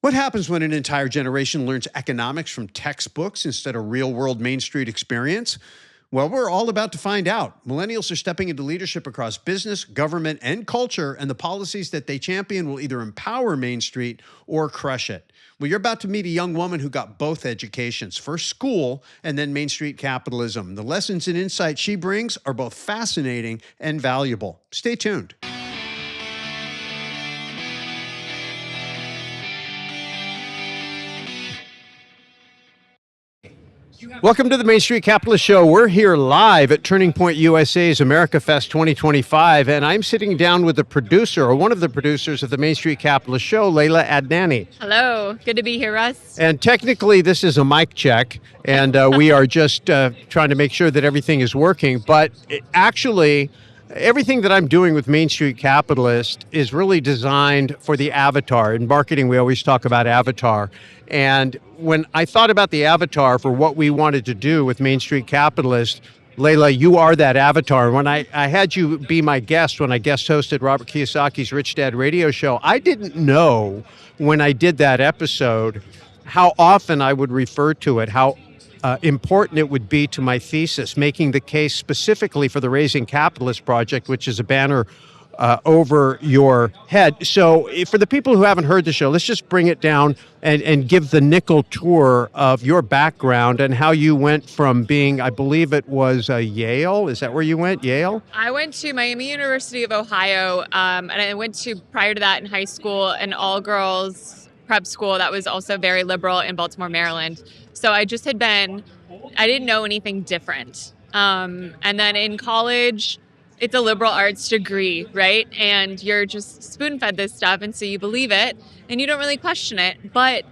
What happens when an entire generation learns economics from textbooks instead of real world Main Street experience? Well, we're all about to find out. Millennials are stepping into leadership across business, government, and culture, and the policies that they champion will either empower Main Street or crush it. Well, you're about to meet a young woman who got both educations, first school and then Main Street capitalism. The lessons and insights she brings are both fascinating and valuable. Stay tuned. Welcome to the Main Street Capitalist Show. We're here live at Turning Point USA's America Fest 2025, and I'm sitting down with the producer, or one of the producers of the Main Street Capitalist Show, Leila Adnani. Hello. Good to be here, Russ. And technically, this is a mic check, and we are just trying to make sure that everything is working. But actually, everything that I'm doing with Main Street Capitalist is really designed for the avatar. In marketing, we always talk about avatar. And when I thought about the avatar for what we wanted to do with Main Street Capitalist, Leila, you are that avatar. When I had you be my guest when I guest hosted Robert Kiyosaki's Rich Dad radio show, I didn't know when I did that episode how often I would refer to it, how important it would be to my thesis, making the case specifically for the Raising Capitalist Project, which is a banner over your head. So for the people who haven't heard the show, let's just bring it down and give the nickel tour of your background and how you went from being, I believe it was Yale. Is that where you went, Yale? I went to Miami University of Ohio, and I went to, prior to that in high school, an all-girls prep school that was also very liberal in Baltimore, Maryland. So I just I didn't know anything different. And then in college, it's a liberal arts degree, right? And you're just spoon-fed this stuff, and so you believe it, and you don't really question it. But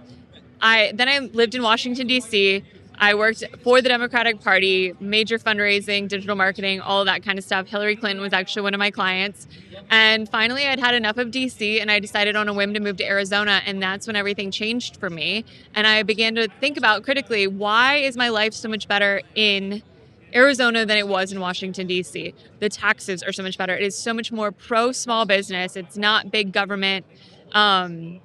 I lived in Washington, D.C. I worked for the Democratic Party, major fundraising, digital marketing, all of that kind of stuff. Hillary Clinton was actually one of my clients. And finally, I'd had enough of D.C., and I decided on a whim to move to Arizona, and that's when everything changed for me. And I began to think about critically, why is my life so much better in Arizona than it was in Washington, D.C. The taxes are so much better. It is so much more pro-small business. It's not big government. I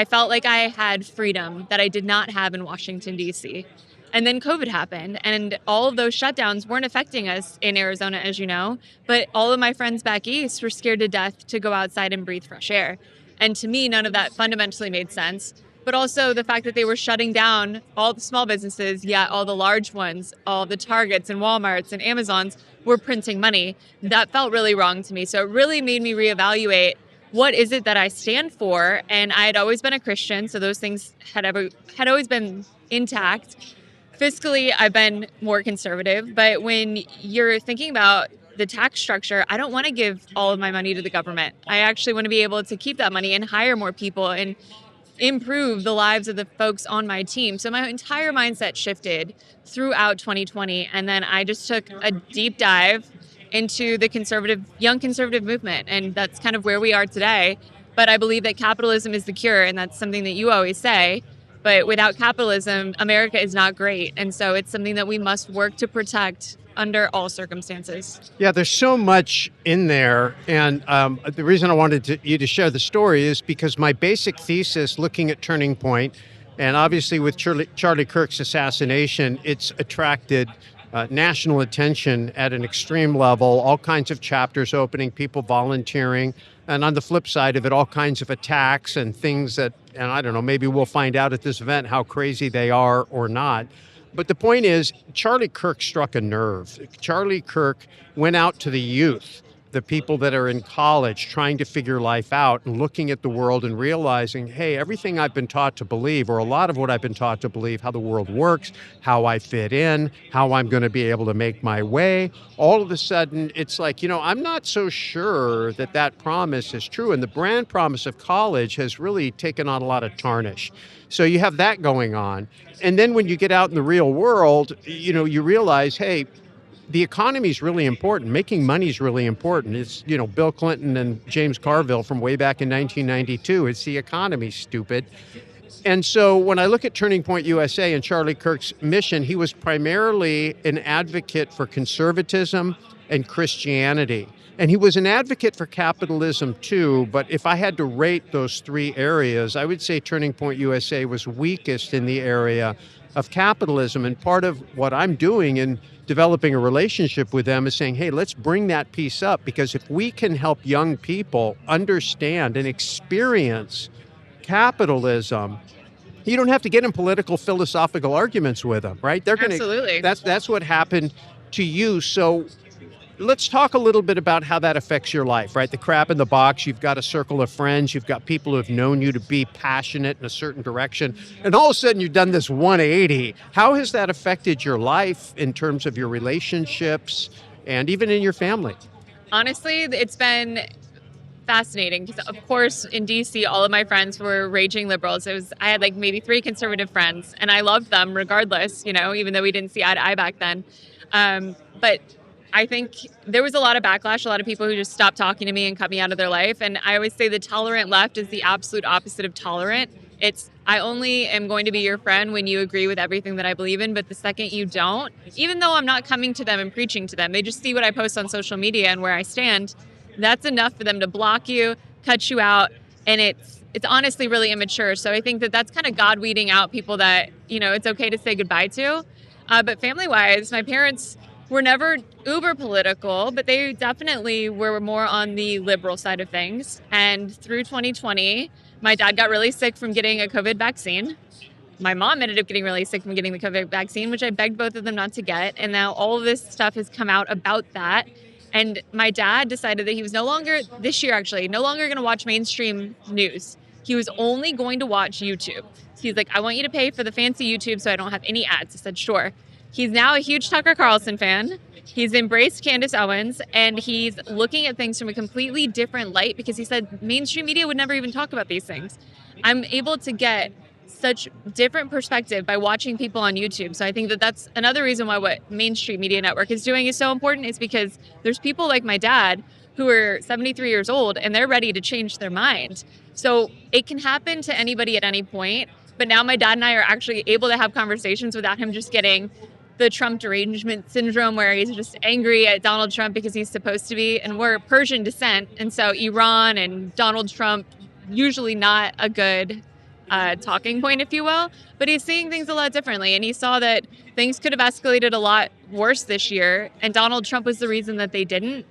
felt like I had freedom that I did not have in Washington, D.C. And then COVID happened, and all of those shutdowns weren't affecting us in Arizona, as you know, but all of my friends back east were scared to death to go outside and breathe fresh air. And to me, none of that fundamentally made sense. But also the fact that they were shutting down all the small businesses, yet all the large ones, all the Targets and Walmarts and Amazons were printing money. That felt really wrong to me. So it really made me reevaluate, what is it that I stand for? And I had always been a Christian, so those things had always been intact. Fiscally, I've been more conservative. But when you're thinking about the tax structure, I don't want to give all of my money to the government. I actually want to be able to keep that money and hire more people and improve the lives of the folks on my team. So my entire mindset shifted throughout 2020. And then I just took a deep dive into the young conservative movement. And that's kind of where we are today. But I believe that capitalism is the cure. And that's something that you always say. But without capitalism, America is not great. And so it's something that we must work to protect under all circumstances. Yeah, there's so much in there. And the reason I wanted you to share the story is because my basic thesis looking at Turning Point, and obviously with Charlie Kirk's assassination, it's attracted national attention at an extreme level, all kinds of chapters opening, people volunteering, and on the flip side of it, all kinds of attacks and things that, and I don't know, maybe we'll find out at this event how crazy they are or not. But the point is, Charlie Kirk struck a nerve. Charlie Kirk went out to the youth, the people that are in college trying to figure life out and looking at the world and realizing, hey, everything I've been taught to believe, or a lot of what I've been taught to believe, how the world works, how I fit in, how I'm going to be able to make my way, all of a sudden it's like, I'm not so sure that that promise is true. And the brand promise of college has really taken on a lot of tarnish. So you have that going on. And then when you get out in the real world, you realize, hey, the economy is really important. Making money is really important. It's, Bill Clinton and James Carville from way back in 1992. It's the economy, stupid. And so when I look at Turning Point USA and Charlie Kirk's mission, he was primarily an advocate for conservatism and Christianity. And he was an advocate for capitalism too, but if I had to rate those three areas, I would say Turning Point USA was weakest in the area of capitalism. And part of what I'm doing in developing a relationship with them is saying, hey, let's bring that piece up, because if we can help young people understand and experience capitalism, you don't have to get in political philosophical arguments with them, right? They're going to, Absolutely. that's what happened to you. So let's talk a little bit about how that affects your life, right? The crab in the box, you've got a circle of friends, you've got people who have known you to be passionate in a certain direction, and all of a sudden you've done this 180. How has that affected your life in terms of your relationships and even in your family? Honestly, it's been fascinating because, of course, in DC, all of my friends were raging liberals. I had like maybe 3 conservative friends, and I loved them regardless, even though we didn't see eye to eye back then. But I think there was a lot of backlash, a lot of people who just stopped talking to me and cut me out of their life. And I always say the tolerant left is the absolute opposite of tolerant. I only am going to be your friend when you agree with everything that I believe in. But the second you don't, even though I'm not coming to them and preaching to them, they just see what I post on social media and where I stand. That's enough for them to block you, cut you out. And it's honestly really immature. So I think that that's kind of God weeding out people that, it's okay to say goodbye to. But family wise, my parents were never uber political, but they definitely were more on the liberal side of things. And through 2020, my dad got really sick from getting a COVID vaccine. My mom ended up getting really sick from getting the COVID vaccine, which I begged both of them not to get. And now all of this stuff has come out about that. And my dad decided that he was no longer going to watch mainstream news. He was only going to watch YouTube. He's like, I want you to pay for the fancy YouTube so I don't have any ads. I said, sure. He's now a huge Tucker Carlson fan. He's embraced Candace Owens, and he's looking at things from a completely different light because he said mainstream media would never even talk about these things. I'm able to get such different perspective by watching people on YouTube. So I think that that's another reason why what mainstream media network is doing is so important, is because there's people like my dad who are 73 years old and they're ready to change their mind. So it can happen to anybody at any point. But now my dad and I are actually able to have conversations without him just getting the Trump derangement syndrome where he's just angry at Donald Trump because he's supposed to be. And we're Persian descent. And so Iran and Donald Trump, usually not a good talking point, if you will. But he's seeing things a lot differently. And he saw that things could have escalated a lot worse this year. And Donald Trump was the reason that they didn't,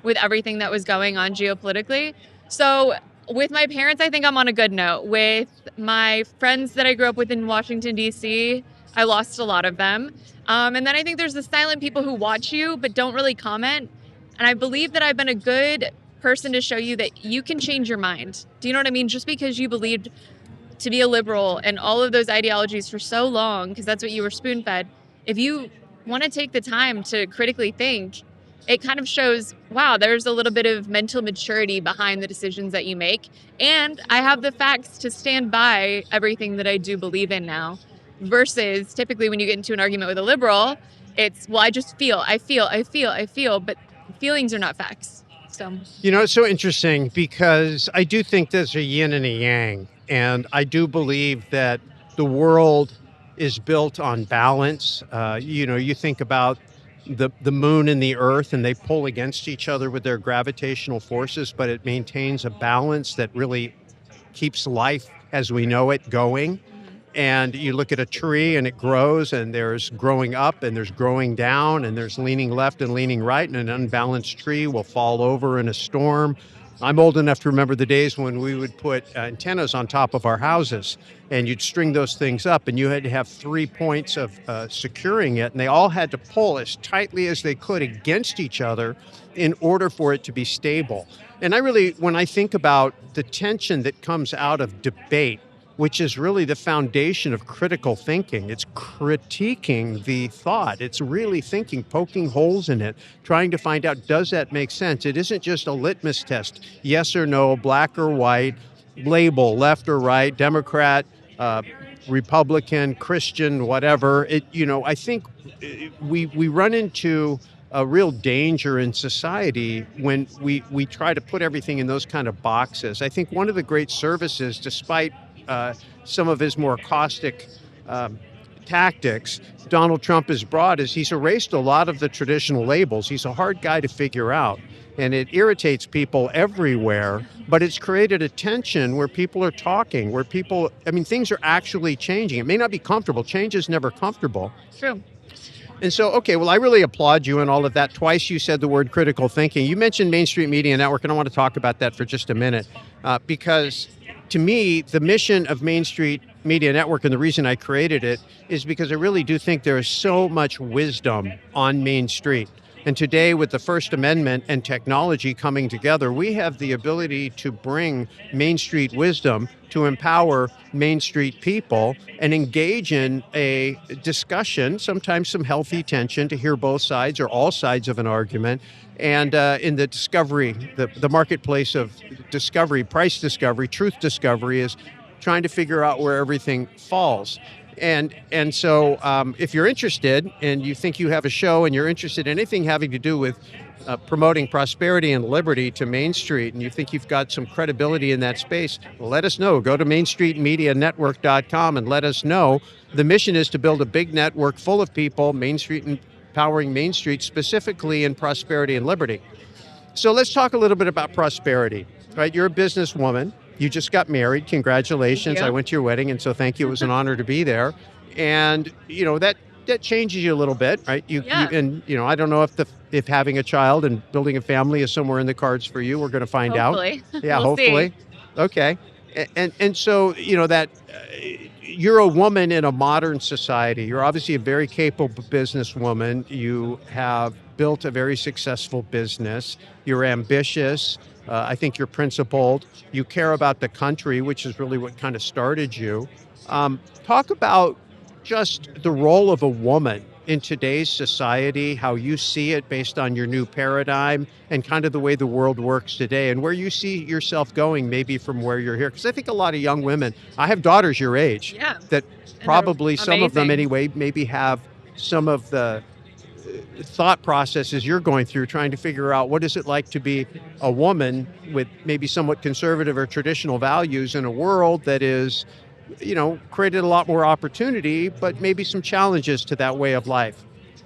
with everything that was going on geopolitically. So with my parents, I think I'm on a good note. With my friends that I grew up with in Washington, D.C., I lost a lot of them. And then I think there's the silent people who watch you but don't really comment. And I believe that I've been a good person to show you that you can change your mind. Do you know what I mean? Just because you believed to be a liberal and all of those ideologies for so long, because that's what you were spoon-fed, if you want to take the time to critically think, it kind of shows, wow, there's a little bit of mental maturity behind the decisions that you make. And I have the facts to stand by everything that I do believe in now. Versus typically when you get into an argument with a liberal, it's, well, I just feel, but feelings are not facts. So, It's so interesting because I do think there's a yin and a yang. And I do believe that the world is built on balance. You think about the moon and the earth, and they pull against each other with their gravitational forces, but it maintains a balance that really keeps life as we know it going. And you look at a tree and it grows, and there's growing up and there's growing down and there's leaning left and leaning right, and an unbalanced tree will fall over in a storm. I'm old enough to remember the days when we would put antennas on top of our houses, and you'd string those things up, and you had to have 3 points of securing it, and they all had to pull as tightly as they could against each other in order for it to be stable. And when I think about the tension that comes out of debate, which is really the foundation of critical thinking. It's critiquing the thought. It's really thinking, poking holes in it, trying to find out, does that make sense? It isn't just a litmus test, yes or no, black or white, label, left or right, Democrat, Republican, Christian, whatever. I think we run into a real danger in society when we try to put everything in those kind of boxes. I think one of the great services, despite some of his more caustic tactics Donald Trump has brought is he's erased a lot of the traditional labels. He's a hard guy to figure out, and it irritates people everywhere, but it's created a tension where people are talking, where people, I mean, things are actually changing. It may not be comfortable. Change is never comfortable. True. And so, okay, well, I really applaud you and all of that. Twice you said the word critical thinking. You mentioned Main Street Media Network, and I want to talk about that for just a minute, because to me, the mission of Main Street Media Network and the reason I created it is because I really do think there is so much wisdom on Main Street. And today, with the First Amendment and technology coming together, we have the ability to bring Main Street wisdom to empower Main Street people and engage in a discussion, sometimes some healthy tension to hear both sides or all sides of an argument. And in the discovery, the marketplace of discovery, price discovery, truth discovery is trying to figure out where everything falls. And so if you're interested and you think you have a show and you're interested in anything having to do with promoting prosperity and liberty to Main Street, and you think you've got some credibility in that space, let us know. Go to mainstreetmedianetwork.com and let us know. The mission is to build a big network full of people, Main Street, empowering Main Street specifically in prosperity and liberty. So let's talk a little bit about prosperity, right? You're a businesswoman. You just got married. Congratulations. I went to your wedding, and so thank you. It was an honor to be there. And, you know, that changes you a little bit, right? And, you know, I don't know if having a child and building a family is somewhere in the cards for you. We're going to find Hopefully. out. Yeah, We'll hopefully. see. Okay. And so, you know, that you're a woman in a modern society. You're obviously a very capable businesswoman. You have built a very successful business. You're ambitious. I think you're principled. You care about the country, which is really what kind of started you. Talk about just the role of a woman in today's society, how you see it based on your new paradigm and kind of the way the world works today and where you see yourself going maybe from where you're here. Because I think a lot of young women, I have daughters your age, that probably some of them anyway, maybe have some of the thought processes you're going through, trying to figure out what is it like to be a woman with maybe somewhat conservative or traditional values in a world that is, you know, created a lot more opportunity, but maybe some challenges to that way of life.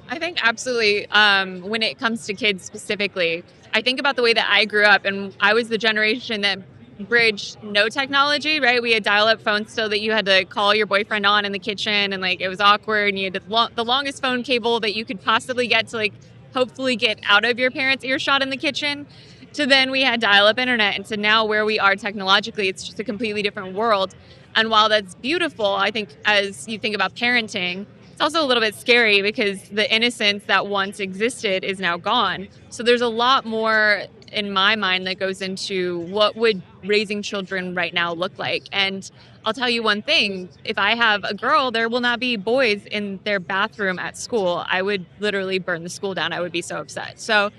I think absolutely. When it comes to kids specifically, I think about the way that I grew up, and I was the generation that bridged no technology, right? We had dial-up phones still that you had to call your boyfriend on in the kitchen, and like it was awkward, and you had the longest phone cable that you could possibly get to like hopefully get out of your parents' earshot in the kitchen. To then we had dial-up internet, and to now where we are technologically, it's just a completely different world. And while that's beautiful, I think as you think about parenting, it's also a little bit scary because the innocence that once existed is now gone. So there's a lot more in my mind that goes into what would raising children right now look like. And I'll tell you one thing, if I have a girl, there will not be boys in their bathroom at school. I would literally burn the school down. I would be so upset. So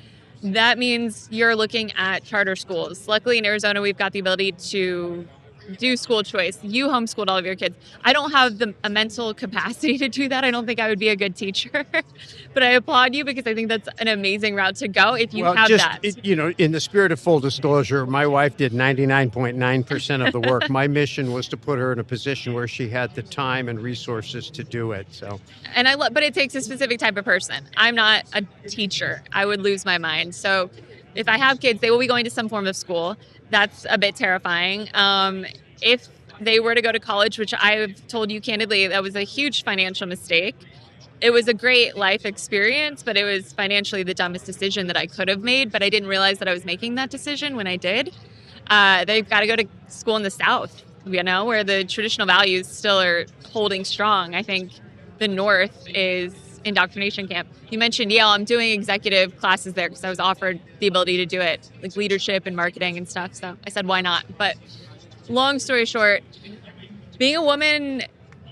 that means you're looking at charter schools. Luckily in Arizona, we've got the ability to do school choice. You homeschooled all of your kids. I don't have a mental capacity to do that. I don't think I would be a good teacher, but I applaud you because I think that's an amazing route to go if you have that. You know, in the spirit of full disclosure, my wife did 99.9% of the work. My mission was to put her in a position where she had the time and resources to do it. So, and but it takes a specific type of person. I'm not a teacher. I would lose my mind. So if I have kids, they will be going to some form of school. That's a bit terrifying. If they were to go to college, which I've told you candidly, that was a huge financial mistake. It was a great life experience, but it was financially the dumbest decision that I could have made. But I didn't realize that I was making that decision when I did. They've got to go to school in the South, you know, where the traditional values still are holding strong. I think the North is indoctrination camp. You mentioned Yale. I'm doing executive classes there because I was offered the ability to do it, like leadership and marketing and stuff. So I said, why not? But long story short, being a woman,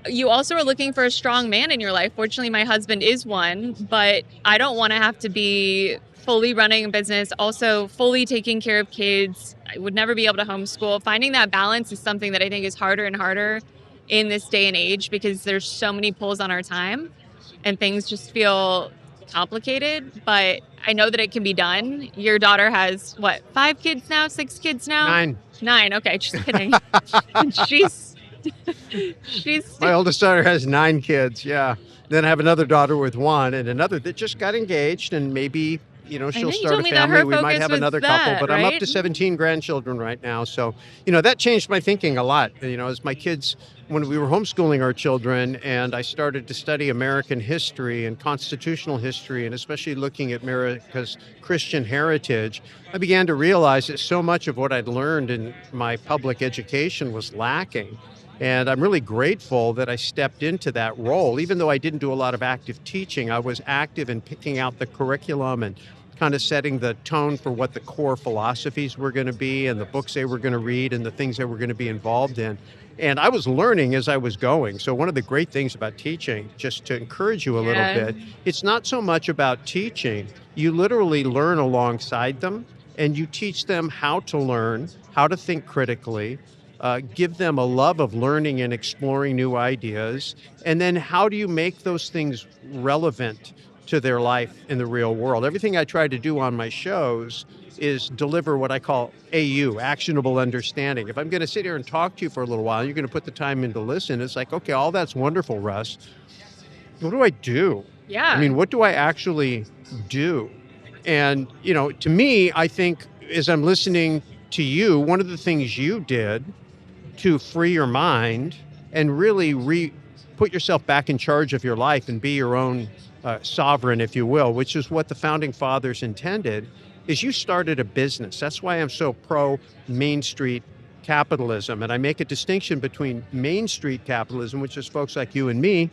you also are looking for a strong man in your life. Fortunately, my husband is one, but I don't want to have to be fully running a business, also fully taking care of kids. I would never be able to homeschool. Finding that balance is something that I think is harder and harder in this day and age because there's so many pulls on our time. And things just feel complicated, but I know that it can be done. Your daughter has, what, 5 kids now, 6 kids now? 9. 9, okay, just kidding. And she's She's My oldest daughter has 9 kids, yeah. Then I have another daughter with 1 and another that just got engaged, and maybe, I know she'll you start told a me that family. her We might focus have was another couple, that, but I'm up right? to 17 grandchildren right now. So, that changed my thinking a lot. As my kids, when we were homeschooling our children and I started to study American history and constitutional history, and especially looking at America's Christian heritage, I began to realize that so much of what I'd learned in my public education was lacking. And I'm really grateful that I stepped into that role. Even though I didn't do a lot of active teaching, I was active in picking out the curriculum and kind of setting the tone for what the core philosophies were going to be and the books they were going to read and the things they were going to be involved in. And I was learning as I was going. So, one of the great things about teaching, just to encourage you a little Yeah. bit, it's not so much about teaching. You literally learn alongside them and you teach them how to learn, how to think critically, give them a love of learning and exploring new ideas. And then how do you make those things relevant to their life in the real world? Everything I try to do on my shows is deliver what I call AU, actionable understanding. If I'm going to sit here and talk to you for a little while, you're going to put the time in to listen. It's like, okay, all that's wonderful, Russ. What do I do? I Yeah. mean, what do I actually do? And, to me, I think as I'm listening to you, one of the things you did to free your mind and really put yourself back in charge of your life and be your own sovereign, if you will, which is what the founding fathers intended, is you started a business. That's why I'm so pro Main Street capitalism. And I make a distinction between Main Street capitalism, which is folks like you and me,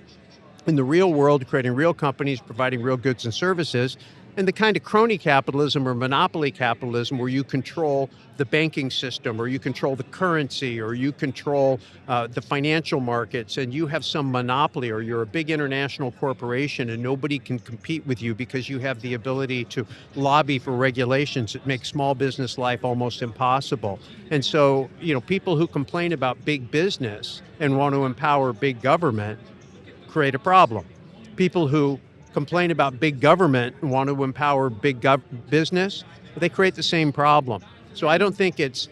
in the real world, creating real companies, providing real goods and services, and the kind of crony capitalism or monopoly capitalism where you control the banking system or you control the currency or you control the financial markets and you have some monopoly, or you're a big international corporation and nobody can compete with you because you have the ability to lobby for regulations that make small business life almost impossible. And so, people who complain about big business and want to empower big government create a problem. People who complain about big government and want to empower big business, they create the same problem. So I don't think it's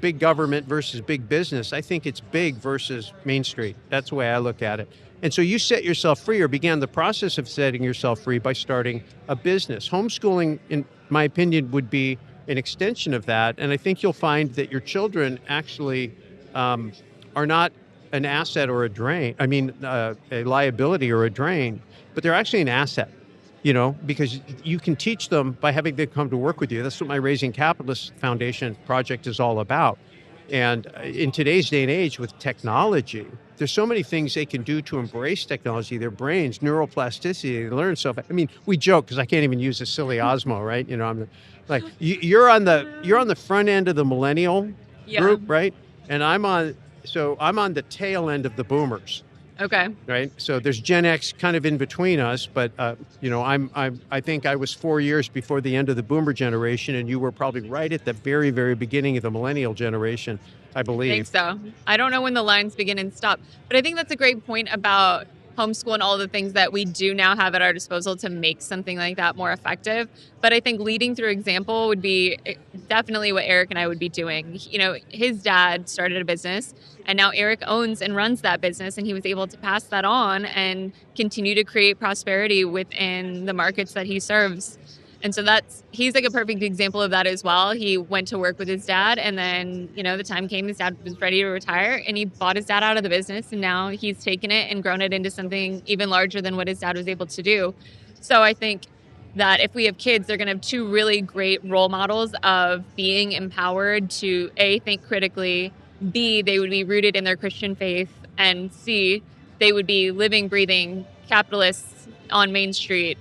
big government versus big business. I think it's big versus Main Street. That's the way I look at it. And so you set yourself free, or began the process of setting yourself free, by starting a business. Homeschooling, in my opinion, would be an extension of that. And I think you'll find that your children actually are not an asset or a drain. I mean, a liability or a drain, but they're actually an asset, because you can teach them by having them come to work with you. That's what my Raising Capitalists Foundation project is all about. And in today's day and age with technology, there's so many things they can do to embrace technology, their brains, neuroplasticity, they learn stuff. I mean, we joke because I can't even use a silly Osmo, right? I'm like, you're on the front end of the millennial Yeah. group, right? And I'm on the tail end of the boomers, Okay. right? So there's Gen X kind of in between us, but I think I was 4 years before the end of the boomer generation, and you were probably right at the very, very beginning of the millennial generation, I I believe. think so. I don't know when the lines begin and stop, but I think that's a great point about homeschool and all the things that we do now have at our disposal to make something like that more effective. But I think leading through example would be definitely what Eric and I would be doing. His dad started a business and now Eric owns and runs that business, and he was able to pass that on and continue to create prosperity within the markets that he serves. And so he's like a perfect example of that as well. He went to work with his dad, and then, the time came, his dad was ready to retire, and he bought his dad out of the business, and now he's taken it and grown it into something even larger than what his dad was able to do. So I think that if we have kids, they're going to have two really great role models of being empowered to A, think critically, B, they would be rooted in their Christian faith, and C, they would be living, breathing capitalists on Main Street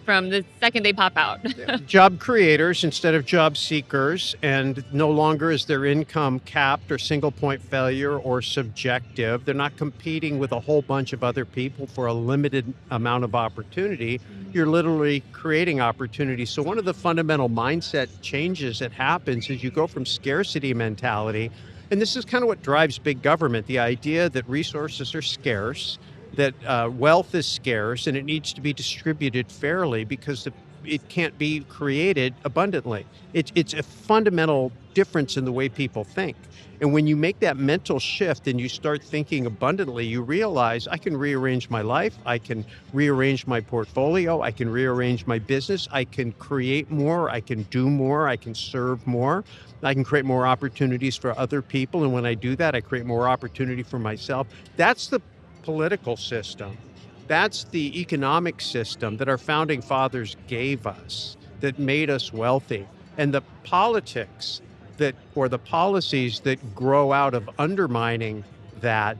from the second they pop out. Job creators instead of job seekers, and no longer is their income capped or single point failure or subjective. They're not competing with a whole bunch of other people for a limited amount of opportunity. You're literally creating opportunity. So one of the fundamental mindset changes that happens is you go from scarcity mentality, and this is kind of what drives big government, the idea that resources are scarce, that wealth is scarce, and it needs to be distributed fairly because the it can't be created abundantly. It's a fundamental difference in the way people think. And when you make that mental shift and you start thinking abundantly, you realize I can rearrange my life, I can rearrange my portfolio, I can rearrange my business, I can create more, I can do more, I can serve more, I can create more opportunities for other people. And when I do that, I create more opportunity for myself. That's the political system. That's the economic system that our founding fathers gave us that made us wealthy. And the politics that, or the policies that grow out of undermining that,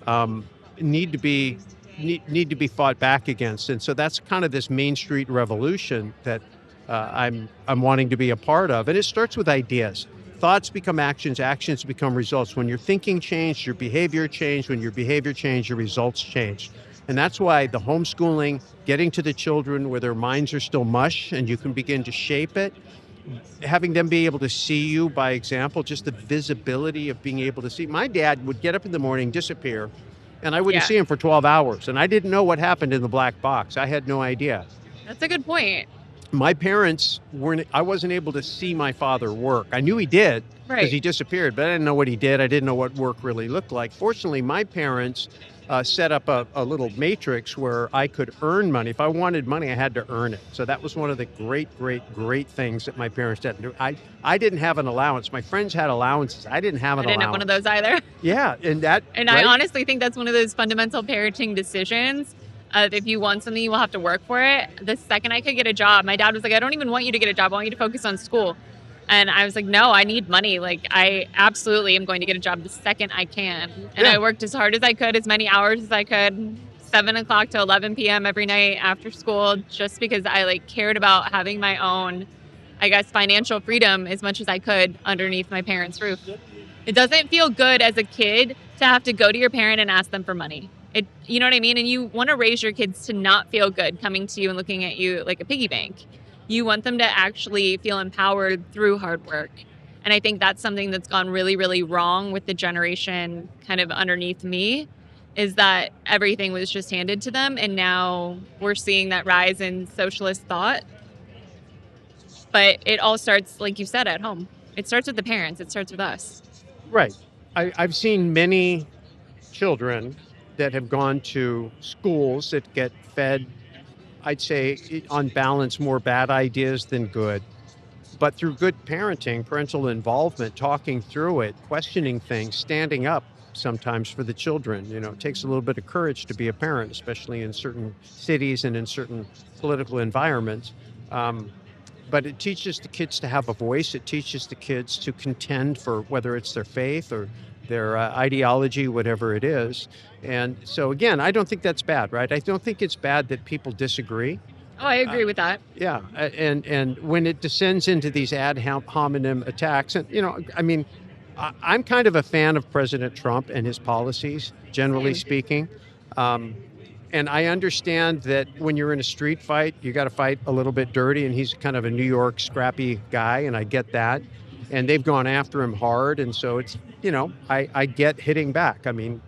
um, need to be need to be fought back against. And so that's kind of this Main Street revolution that I'm wanting to be a part of. And it starts with ideas. Thoughts become actions, actions become results. When your thinking changed, your behavior changed. When your behavior changed, your results changed. And that's why the homeschooling, getting to the children where their minds are still mush and you can begin to shape it, having them be able to see you by example, just the visibility of being able to see. My dad would get up in the morning, disappear, and I wouldn't Yeah, see him for 12 hours. And I didn't know what happened in the black box. I had no idea. that's a good point. My parents weren't, I wasn't able to see my father work. I knew he did because he Right. disappeared, but I didn't know what he did. I didn't know what work really looked like. Fortunately, my parents set up a little matrix where I could earn money. If I wanted money, I had to earn it. So that was one of the great things that my parents did. I didn't have an allowance. My friends had allowances. I didn't have I an didn't have one of allowance. those either. Yeah, and that, And I right? honestly think that's one of those fundamental parenting decisions. If you want something, you will have to work for it. The second I could get a job, my dad was like, I don't even want you to get a job. I want you to focus on school. And I was like, no, I need money. Like, I absolutely am going to get a job the second I can. And Yeah. I worked as hard as I could, as many hours as I could, 7 o'clock to 11 p.m. every night after school, just because I like cared about having my own, I guess, financial freedom as much as I could underneath my parents' roof. It doesn't feel good as a kid to have to go to your parent and ask them for money. You know what I mean? And you want to raise your kids to not feel good coming to you and looking at you like a piggy bank. You want them to actually feel empowered through hard work. And I think that's something that's gone really, really wrong with the generation kind of underneath me, is that everything was just handed to them. And now we're seeing that rise in socialist thought. But it all starts, like you said, at home. It starts with the parents, it starts with us. Right. I've seen many children that have gone to schools that get fed, I'd say, on balance, more bad ideas than good. But through good parenting, parental involvement, talking through it, questioning things, standing up sometimes for the children. You know, it takes a little bit of courage to be a parent, especially in certain cities and in certain political environments. Um, but it teaches the kids to have a voice. It teaches the kids to contend for whether it's their faith or their ideology, whatever it is. And so, again, I don't think that's bad, right? I don't think it's bad that people disagree. Oh, I Uh, agree with that. yeah, and when it descends into these ad hominem attacks, and I mean, I'm kind of a fan of President Trump and his policies, generally Same. speaking. Um, and I understand that when you're in a street fight, you got to fight a little bit dirty, and he's kind of a New York scrappy guy, and I get that. And they've gone after him hard, and so it's, I get hitting back. I mean,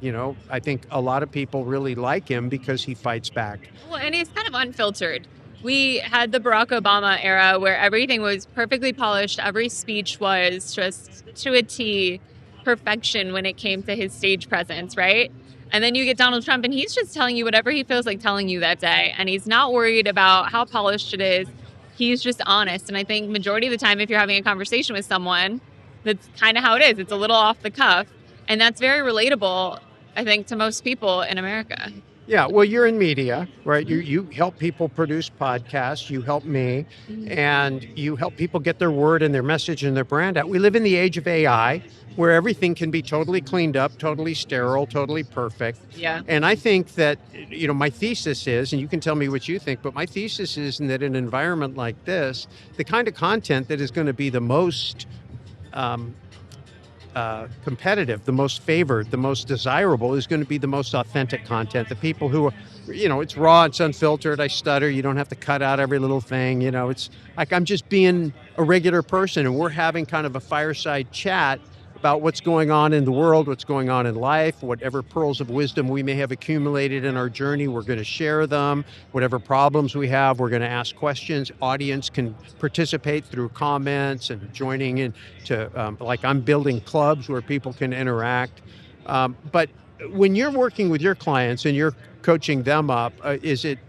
I think a lot of people really like him because he fights back. Well, and he's kind of unfiltered. We had the Barack Obama era where everything was perfectly polished. Every speech was just to a T perfection when it came to his stage presence, right? And then you get Donald Trump and he's just telling you whatever he feels like telling you that day. And he's not worried about how polished it is. He's just honest. And I think majority of the time, if you're having a conversation with someone, that's kind of how it is. It's a little off the cuff. And that's very relatable, I think, to most people in America. Yeah, well, you're in media, right? You help people produce podcasts, you help me, and you help people get their word and their message and their brand out. We live in the age of AI, where everything can be totally cleaned up, totally sterile, totally perfect. Yeah. And I think that, my thesis is, and you can tell me what you think, but my thesis is that in an environment like this, the kind of content that is going to be the most competitive, the most favored, the most desirable is going to be the most authentic content. The people who are, it's raw, it's unfiltered, I stutter, you don't have to cut out every little thing, it's like I'm just being a regular person and we're having kind of a fireside chat about what's going on in the world, what's going on in life, whatever pearls of wisdom we may have accumulated in our journey, we're going to share them. Whatever problems we have, we're going to ask questions. Audience can participate through comments and joining in to, like I'm building clubs where people can interact. But when you're working with your clients and you're coaching them up,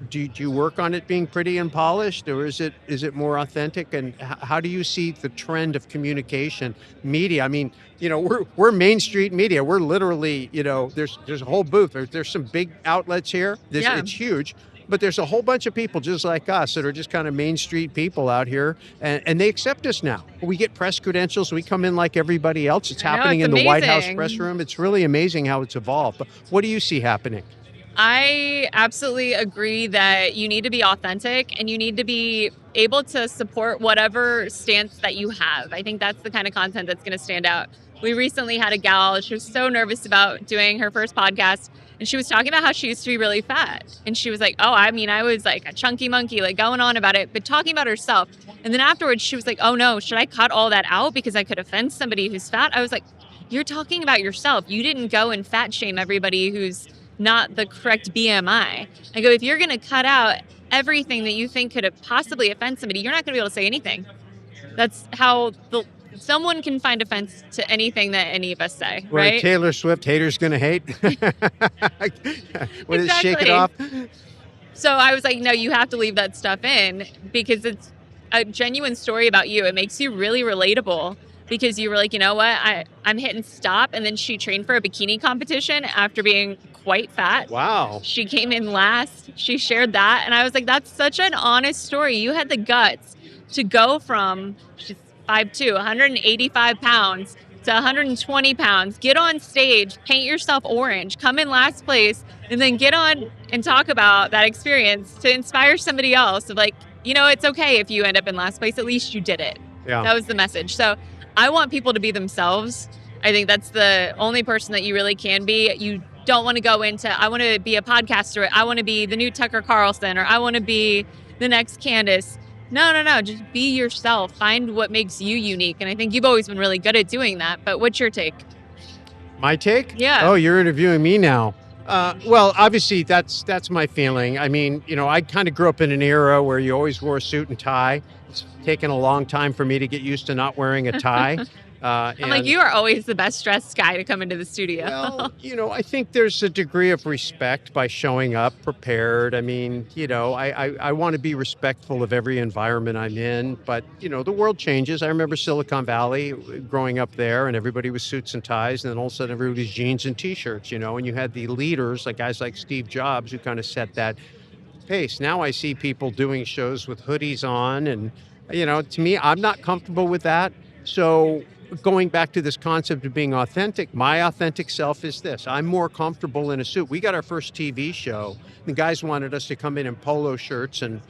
do you work on it being pretty and polished, or is it more authentic? And how do you see the trend of communication media? I mean, we're Main Street media. We're literally, there's a whole booth. There's some big outlets here. Yeah. It's huge. But there's a whole bunch of people just like us that are just kind of Main Street people out here, and they accept us now. We get press credentials. We come in like everybody else. It's happening in the White House press room. It's really amazing how it's evolved. But what do you see happening? I absolutely agree that you need to be authentic and you need to be able to support whatever stance that you have. I think that's the kind of content that's going to stand out. We recently had a gal, she was so nervous about doing her first podcast, and she was talking about how she used to be really fat. And she was like, oh, I mean, I was like a chunky monkey, like going on about it, but talking about herself. And then afterwards, she was like, oh no, should I cut all that out because I could offend somebody who's fat? I was like, you're talking about yourself. You didn't go and fat shame everybody who's not the correct BMI. I go, if you're going to cut out everything that you think could possibly offend somebody, you're not going to be able to say anything. That's how someone can find offense to anything that any of us say, right? Taylor Swift, haters gonna hate. What is Shake It Off? So I was like, no, you have to leave that stuff in because it's a genuine story about you. It makes you really relatable because you were like, you know what, I'm hitting stop. And then she trained for a bikini competition after being quite fat. Wow. She came in last. She shared that. And I was like, that's such an honest story. You had the guts to go from, she's 5'2", 185 pounds to 120 pounds, get on stage, paint yourself orange, come in last place, and then get on and talk about that experience to inspire somebody else of like, it's okay if you end up in last place, at least you did it. Yeah. That was the message. So I want people to be themselves. I think that's the only person that you really can be. You don't want to go into, I want to be a podcaster, I want to be the new Tucker Carlson, or I want to be the next Candace. No. Just be yourself. Find what makes you unique. And I think you've always been really good at doing that. But what's your take? My take? Yeah. Oh, you're interviewing me now. Well, obviously, that's my feeling. I mean, I kind of grew up in an era where you always wore a suit and tie. It's taken a long time for me to get used to not wearing a tie. I'm like, you are always the best dressed guy to come into the studio. Well, I think there's a degree of respect by showing up prepared. I mean, I want to be respectful of every environment I'm in, but, the world changes. I remember Silicon Valley growing up there and everybody was suits and ties, and then all of a sudden everybody's jeans and t-shirts, and you had the leaders, like guys like Steve Jobs, who kind of set that pace. Now I see people doing shows with hoodies on, and, to me, I'm not comfortable with that. So going back to this concept of being authentic, my authentic self is this. I'm more comfortable in a suit. We got our first TV show. The guys wanted us to come in polo shirts and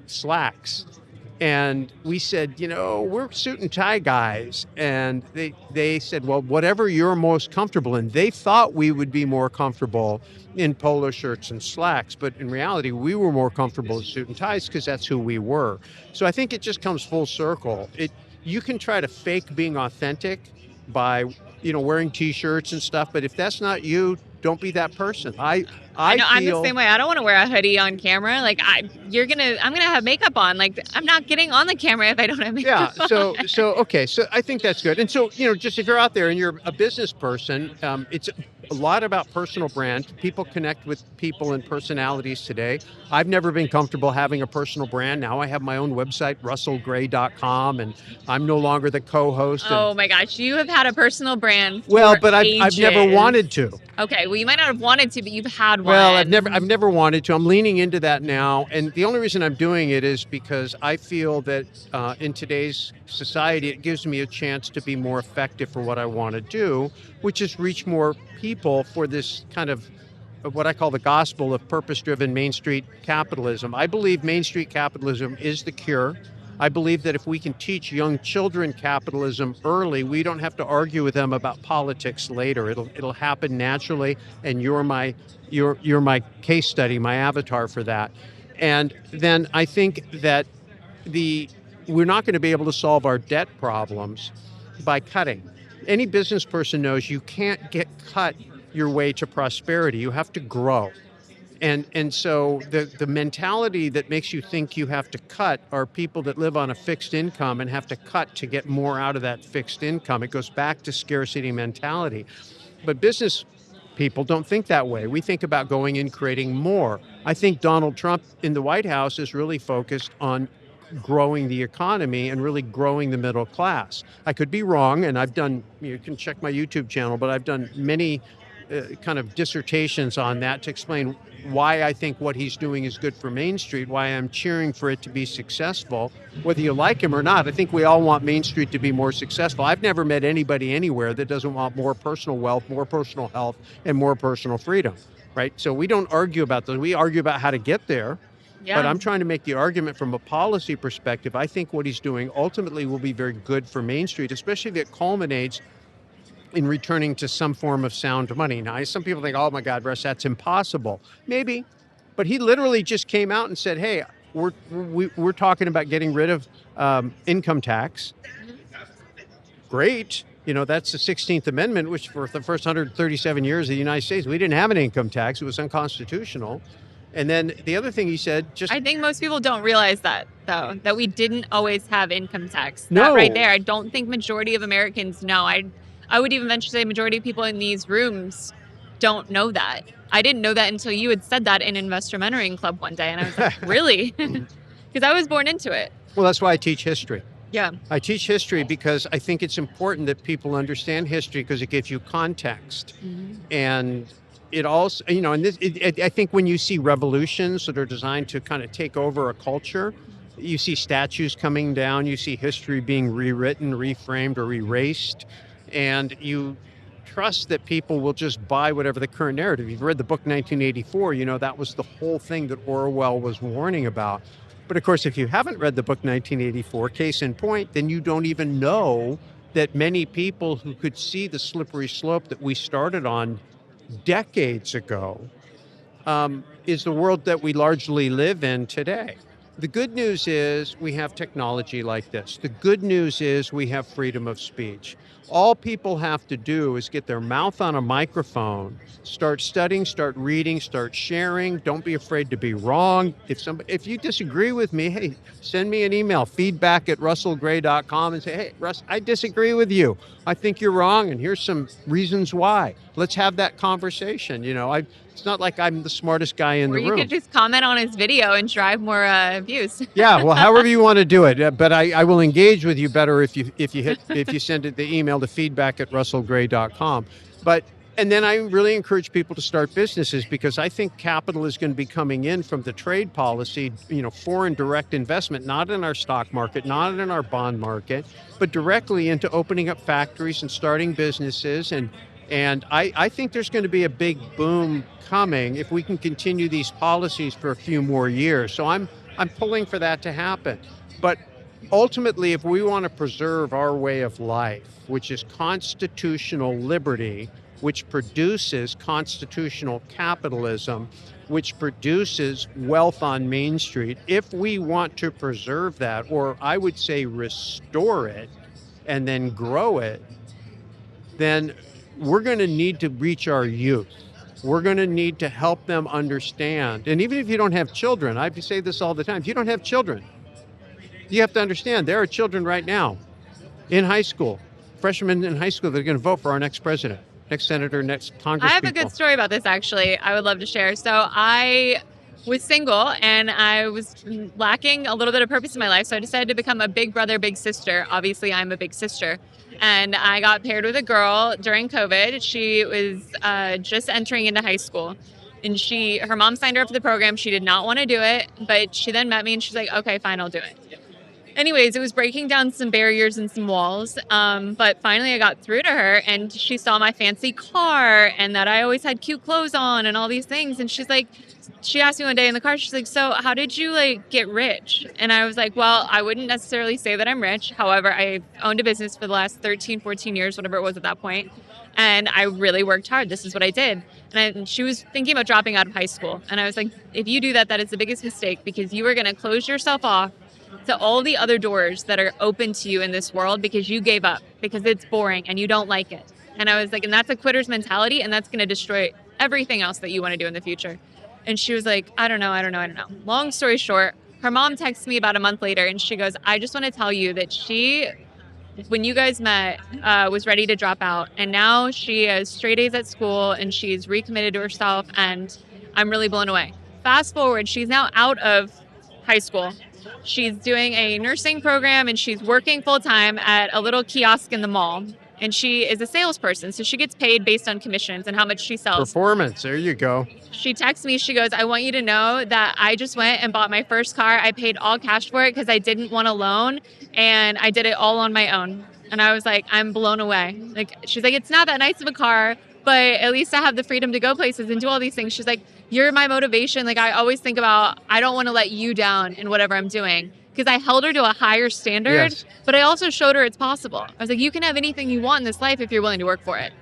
slacks. And we said, we're suit and tie guys. And they said, well, whatever you're most comfortable in. They thought we would be more comfortable in polo shirts and slacks. But in reality, we were more comfortable in suit and ties because that's who we were. So I think it just comes full circle. You can try to fake being authentic by, wearing t-shirts and stuff, but if that's not you, don't be that person. I know, I'm the same way. I don't want to wear a hoodie on camera. Like I'm gonna have makeup on. Like I'm not getting on the camera if I don't have makeup on. Okay. So I think that's good. And so, just if you're out there and you're a business person, it's a lot about personal brand. People connect with people and personalities today. I've never been comfortable having a personal brand. Now I have my own website, russellgray.com, and I'm no longer the co-host. Oh my gosh, you have had a personal brand. But I've never wanted to. Okay, well, you might not have wanted to, but you've had one. Well, I've never wanted to. I'm leaning into that now, and the only reason I'm doing it is because I feel that in today's society, it gives me a chance to be more effective for what I want to do, which is reach more people for this kind of what I call the gospel of purpose-driven Main Street capitalism. I believe Main Street capitalism is the cure. I believe that if we can teach young children capitalism early, we don't have to argue with them about politics later. It'll happen naturally, and you're my case study, my avatar for that. And then I think that we're not going to be able to solve our debt problems by cutting. any business person knows you can't get cut your way to prosperity. You have to grow. And so the mentality that makes you think you have to cut are people that live on a fixed income and have to cut to get more out of that fixed income. It goes back to scarcity mentality. But business people don't think that way. We think about going and creating more. I think Donald Trump in the White House is really focused on growing the economy and really growing the middle class. I could be wrong, and I've done, you can check my YouTube channel, but I've done many kind of dissertations on that to explain why I think what he's doing is good for Main Street, why I'm cheering for it to be successful, whether you like him or not. I think we all want Main Street to be more successful. I've never met anybody anywhere that doesn't want more personal wealth, more personal health, and more personal freedom, right? So we don't argue about those. We argue about how to get there. Yeah. But I'm trying to make the argument from a policy perspective. I think what he's doing ultimately will be very good for Main Street, especially if it culminates in returning to some form of sound money. Now, some people think, oh my God, Russ, that's impossible. Maybe, but he literally just came out and said, hey, we're talking about getting rid of income tax. Great. You know, that's the 16th Amendment, which for the first 137 years of the United States, we didn't have an income tax. It was unconstitutional. And then the other thing he said, I think most people don't realize that, though, that we didn't always have income tax. No. That right there, I don't think majority of Americans know. I would even venture to say majority of people in these rooms don't know that. I didn't know that until you had said that in Investor Mentoring Club one day. And I was like, really? Because I was born into it. Well, that's why I teach history. Yeah. I teach history because I think it's important that people understand history because it gives you context. Mm-hmm. And it also, you know, and I think when you see revolutions that are designed to kind of take over a culture, you see statues coming down, you see history being rewritten, reframed, or erased, and you trust that people will just buy whatever the current narrative. You've read the book 1984, you know, that was the whole thing that Orwell was warning about. But of course, if you haven't read the book 1984, case in point, then you don't even know that many people who could see the slippery slope that we started on decades ago is the world that we largely live in today. The good news is we have technology like this. The good news is we have freedom of speech. All people have to do is get their mouth on a microphone, start studying, start reading, start sharing. Don't be afraid to be wrong. If you disagree with me, hey, send me an email, feedback@russellgray.com, and say, hey, Russ, I disagree with you. I think you're wrong, and here's some reasons why. Let's have that conversation. You know, it's not like I'm the smartest guy in the room. Or you could just comment on his video and drive more views. Yeah, well, however you want to do it. But I will engage with you better if you send it the email to feedback@russellgray.com. And then I really encourage people to start businesses because I think capital is going to be coming in from the trade policy, you know, foreign direct investment, not in our stock market, not in our bond market, but directly into opening up factories and starting businesses. And I think there's going to be a big boom coming if we can continue these policies for a few more years. So I'm pulling for that to happen. But ultimately, if we want to preserve our way of life, which is constitutional liberty, which produces constitutional capitalism, which produces wealth on Main Street, if we want to preserve that, or I would say restore it and then grow it, then we're going to need to reach our youth. We're going to need to help them understand. And even if you don't have children, I say this all the time, if you don't have children, you have to understand there are children right now in high school, freshmen in high school that are going to vote for our next president, next senator, next congresspeople. I have a good story about this, actually, I would love to share. So I was single and I was lacking a little bit of purpose in my life. So I decided to become a big brother, big sister. Obviously, I'm a big sister. And I got paired with a girl during COVID. She was just entering into high school. And her mom signed her up for the program. She did not want to do it, but she then met me and she's like, okay, fine, I'll do it. Anyways, it was breaking down some barriers and some walls. But finally I got through to her and she saw my fancy car and that I always had cute clothes on and all these things. And she's like, she asked me one day in the car, she's like, so how did you get rich? And I was like, well, I wouldn't necessarily say that I'm rich. However, I owned a business for the last 13, 14 years, whatever it was at that point. And I really worked hard. This is what I did. And she was thinking about dropping out of high school. And I was like, if you do that, that is the biggest mistake because you are going to close yourself off to all the other doors that are open to you in this world because you gave up, because it's boring and you don't like it. And I was like, and that's a quitter's mentality, and that's going to destroy everything else that you want to do in the future. And she was like, I don't know. Long story short, her mom texts me about a month later and she goes, I just want to tell you that she, when you guys met, was ready to drop out. And now she has straight A's at school and she's recommitted to herself. And I'm really blown away. Fast forward, she's now out of high school. She's doing a nursing program and she's working full time at a little kiosk in the mall. And she is a salesperson. So she gets paid based on commissions and how much she sells. Performance. There you go. She texts me, she goes, I want you to know that I just went and bought my first car. I paid all cash for it because I didn't want a loan, and I did it all on my own. And I was like, I'm blown away. Like, she's like, it's not that nice of a car, but at least I have the freedom to go places and do all these things. She's like, you're my motivation. Like, I always think about, I don't want to let you down in whatever I'm doing. Because I held her to a higher standard, Yes. but I also showed her it's possible. I was like, you can have anything you want in this life if you're willing to work for it.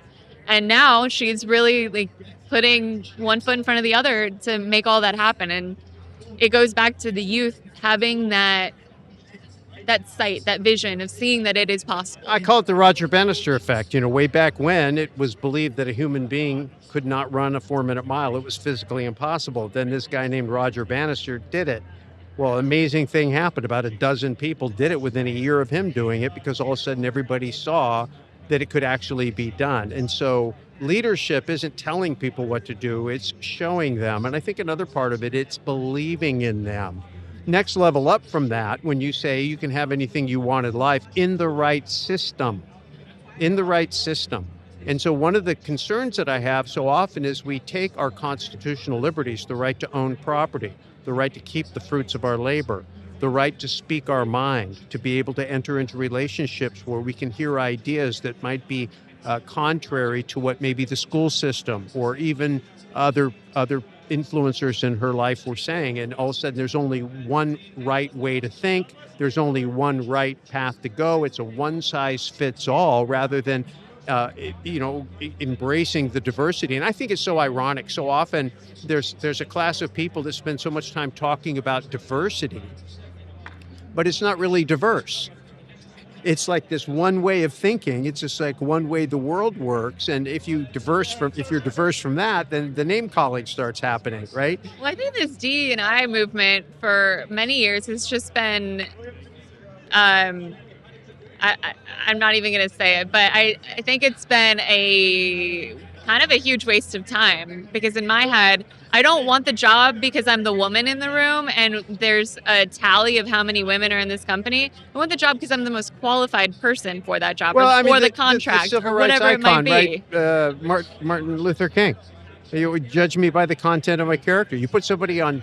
And now she's really like putting one foot in front of the other to make all that happen. And it goes back to the youth having that sight, that vision of seeing that it is possible. I call it the Roger Bannister effect. Way back when it was believed that a human being could not run a 4-minute mile. It was physically impossible. Then this guy named Roger Bannister did it. Well, amazing thing happened. About a dozen people did it within a year of him doing it because all of a sudden everybody saw that it could actually be done. And so leadership isn't telling people what to do, it's showing them. And I think another part of it, it's believing in them. Next level up from that, when you say you can have anything you want in life in the right system, in the right system. And so one of the concerns that I have so often is we take our constitutional liberties, the right to own property, the right to keep the fruits of our labor, the right to speak our mind, to be able to enter into relationships where we can hear ideas that might be contrary to what maybe the school system or even other influencers in her life were saying. And all of a sudden there's only one right way to think, there's only one right path to go. It's a one size fits all rather than embracing the diversity. And I think it's so ironic. So often there's a class of people that spend so much time talking about diversity, but it's not really diverse. It's like this one way of thinking. It's just like one way the world works. And if you're diverse from that, then the name calling starts happening, right? Well, I think this D&I movement for many years has just been, I'm not even going to say it, but I think it's been a kind of a huge waste of time because in my head, I don't want the job because I'm the woman in the room and there's a tally of how many women are in this company. I want the job because I'm the most qualified person for that job or the contract the civil or rights whatever icon, it might be. right? Martin Luther King. You would judge me by the content of my character. You put somebody on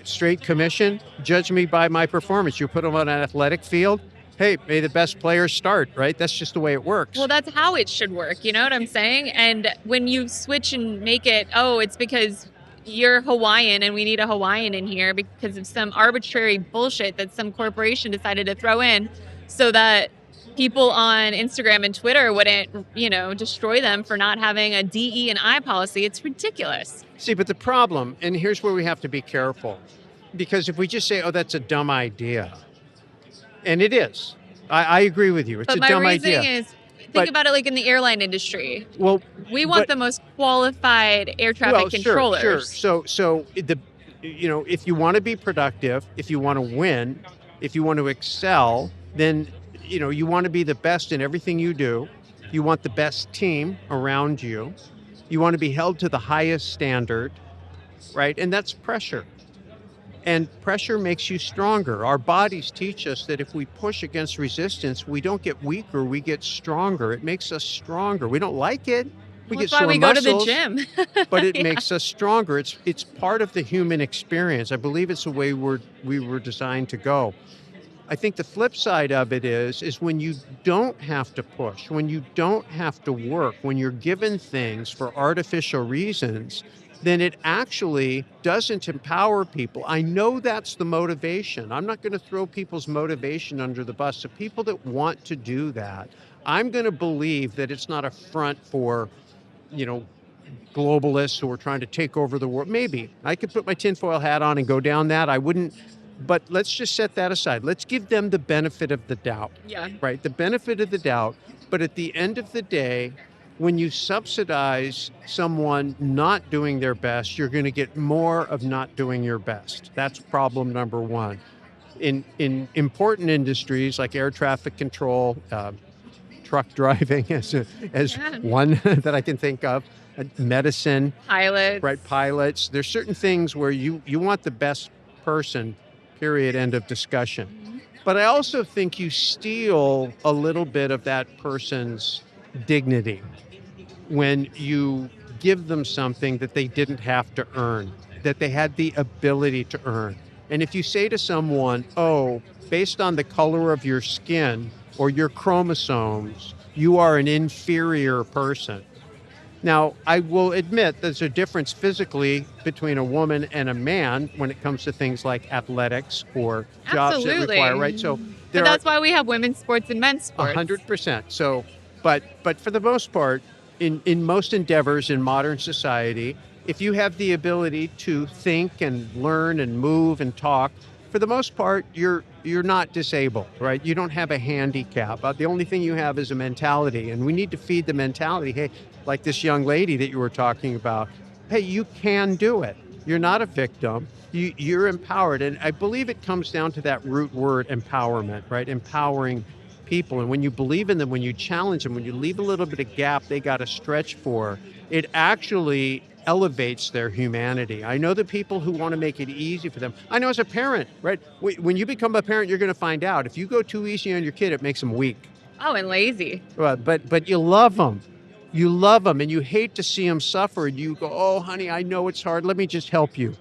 straight commission, judge me by my performance. You put them on an athletic field, hey, may the best players start, right? That's just the way it works. Well, that's how it should work. You know what I'm saying? And when you switch and make it, it's because you're Hawaiian and we need a Hawaiian in here because of some arbitrary bullshit that some corporation decided to throw in so that people on Instagram and Twitter wouldn't, destroy them for not having a DE&I policy. It's ridiculous. See, but the problem, and here's where we have to be careful, because if we just say, that's a dumb idea, and it is. I agree with you. It's a dumb idea. But my reasoning is, think about it like in the airline industry. Well, we want the most qualified air traffic controllers. Sure. So if you want to be productive, if you want to win, if you want to excel, then you want to be the best in everything you do. You want the best team around you. You want to be held to the highest standard, right? And that's pressure. And pressure makes you stronger. Our bodies teach us that if we push against resistance, we don't get weaker, we get stronger. It makes us stronger. We don't like it. That's why we go to the gym. But it makes us stronger. It's part of the human experience. I believe it's the way we were designed to go. I think the flip side of it is when you don't have to push, when you don't have to work, when you're given things for artificial reasons, then it actually doesn't empower people. I know that's the motivation. I'm not going to throw people's motivation under the bus. The people that want to do that, I'm going to believe that it's not a front for, globalists who are trying to take over the world. Maybe I could put my tinfoil hat on and go down that. I wouldn't But let's just set that aside. Let's give them the benefit of the doubt, Yeah. right? The benefit of the doubt. But at the end of the day, when you subsidize someone not doing their best, you're going to get more of not doing your best. That's problem number one. In important industries like air traffic control, truck driving as Yeah. one that I can think of, medicine, Pilots. right? Pilots. There's certain things where you want the best person, period, end of discussion. Mhm. But I also think you steal a little bit of that person's dignity when you give them something that they didn't have to earn, that they had the ability to earn. And if you say to someone, oh, based on the color of your skin or your chromosomes, you are an inferior person. Now, I will admit there's a difference physically between a woman and a man when it comes to things like athletics or jobs that Absolutely. require, right? So But there are that's why we have women's sports and men's sports. 100%. So, but for the most part, in most endeavors in modern society, if you have the ability to think and learn and move and talk, for the most part, you're not disabled, right? You don't have a handicap. The only thing you have is a mentality, and we need to feed the mentality. Hey, like this young lady that you were talking about. Hey, you can do it. You're not a victim. You're empowered, and I believe it comes down to that root word, empowerment, right? Empowering people, and when you believe in them, when you challenge them, when you leave a little bit of gap they got to stretch for, it actually elevates their humanity. I know the people who want to make it easy for them. I know as a parent, right? When you become a parent, you're going to find out. If you go too easy on your kid, it makes them weak. Oh, and lazy. But you love them. You love them, and you hate to see them suffer. And you go, oh, honey, I know it's hard. Let me just help you.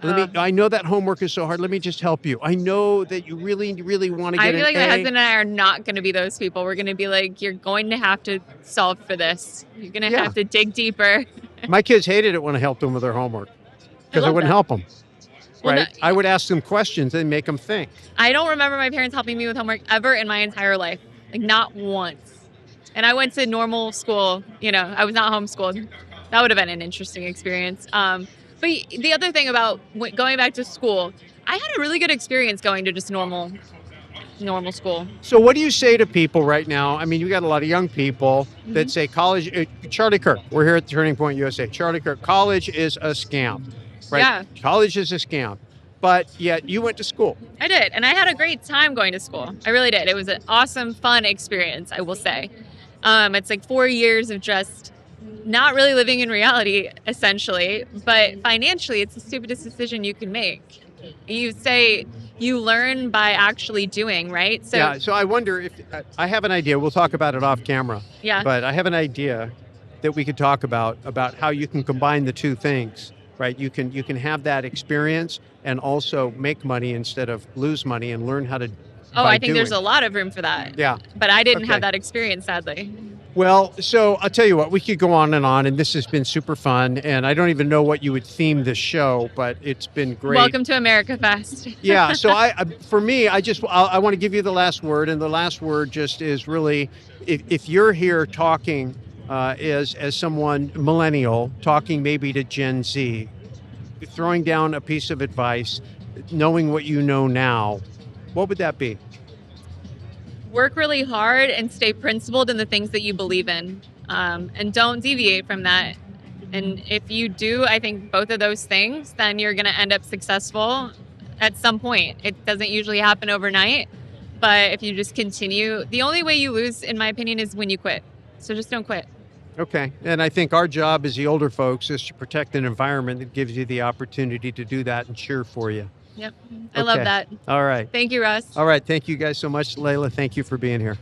I know that homework is so hard. Let me just help you. I know that you really, really want to I get feel an like A. my husband and I are not going to be those people. We're going to be like, you're going to have to solve for this. You're going to Yeah. have to dig deeper. My kids hated it when I helped them with their homework because I love wouldn't that. help them. Well, Right? no- I would ask them questions and make them think. I don't remember my parents helping me with homework ever in my entire life. Like, not once. And I went to normal school. I was not homeschooled. That would have been an interesting experience. But the other thing about going back to school, I had a really good experience going to just normal school. So what do you say to people right now? I mean, you got a lot of young people that say college, Charlie Kirk, we're here at Turning Point USA. Charlie Kirk, college is a scam, right? Yeah. College is a scam. But yet you went to school. I did, and I had a great time going to school. I really did. It was an awesome, fun experience, I will say. It's like 4 years of just not really living in reality, essentially, but financially, it's the stupidest decision you can make. You say you learn by actually doing, right? So I wonder if, I have an idea, we'll talk about it off camera, Yeah. but I have an idea that we could talk about how you can combine the two things, right? You can have that experience and also make money instead of lose money and learn how to I think there's a lot of room for that. Yeah. But I didn't Okay. have that experience, sadly. Well, so I'll tell you what, we could go on, and this has been super fun, and I don't even know what you would theme this show, but it's been great. Welcome to America Fest. Yeah, so for me, I want to give you the last word, and the last word just is really, if you're here talking as someone millennial, talking maybe to Gen Z, throwing down a piece of advice, knowing what you know now, what would that be? Work really hard and stay principled in the things that you believe in, and don't deviate from that. And if you do, I think both of those things, then you're going to end up successful at some point. It doesn't usually happen overnight, but if you just continue, the only way you lose, in my opinion, is when you quit. So just don't quit. Okay, and I think our job as the older folks is to protect an environment that gives you the opportunity to do that and cheer for you. Yep. I love Okay. that. All right. Thank you, Russ. All right. Thank you guys so much. Leila, thank you for being here.